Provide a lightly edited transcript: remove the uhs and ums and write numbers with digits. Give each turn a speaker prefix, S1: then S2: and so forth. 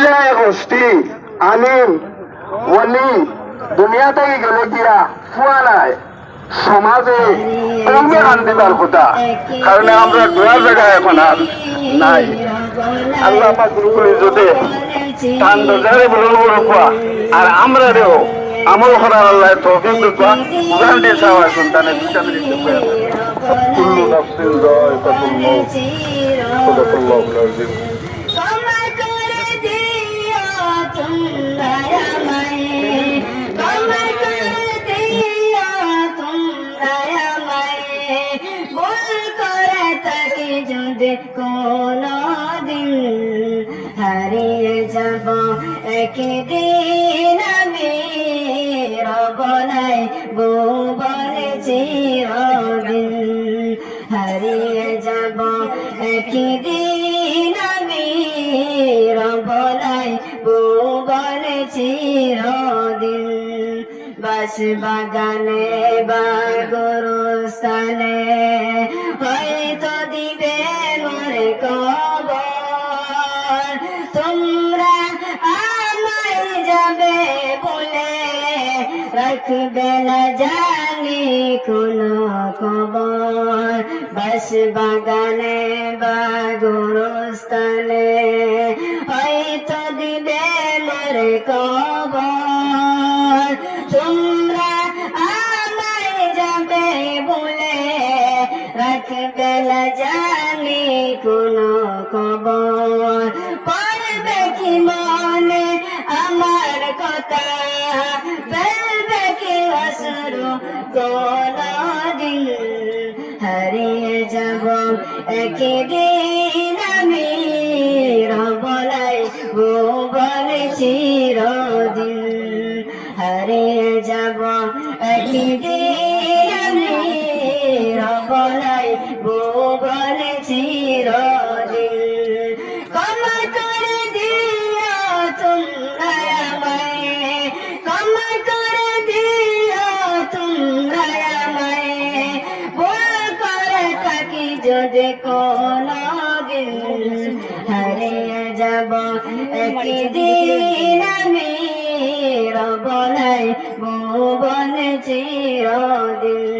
S1: পর্যায়ে গোষ্ঠী আলিম ওলি দুনিয়া থেকে গেলে গিয়া ফুয়া নাই সমাজে কমে আনবিবার কথা কারণে আমরা দোয়ার জায়গায় এখন আর নাই। আল্লাহ পাক রব্বুল ইজ্জতে টান দরজারে বলে রূপা আর আমরা রেও আমল করার আল্লাহ তৌফিক দিবা কুরআন দিয়ে সাওয়া সন্তানের বিচার দিতে পারে। কুল্লু নাফসিন যায়কাতুল মাউত। সাদাকাল্লাহুল আযীম।
S2: কোনদিন হারিয়ে যাব একদিন আমি রব নাই ভুবনে চিরদিন হারিয়ে যাব একদিন আমি রব নাই ভুবনে চিরদিন বাস বাগানে বা গরুস্থানে হয়তো দিবে মোরে কবর তোমরা আমায় যাবে বলে রাখবে না জানি কোনো খবর বাস বাগানে বা গরুস্থানে হয়তো দিবে মোরে কবর তোমরা আমায় যাবে বলে রাখবে না জানি কোনো খবর পড়বে কি মনে আমার কথা ফেলবে কি অশ্রু কোনদিন হারিয়ে যাব একদিন আমি রব নাই ভুবনে চিরদিন হারিয়ে যাব একদিন আমি রব নাই ভুবনে চিরদিন ক্ষমা করে দিও তোমরা আমায় ক্ষমা করে দিও তোমরা আমায় ভুল করে থাকি যদি কোনদিন হারিয়ে যাব একদিন আমি রব নাই ভুবনে চিরদিন।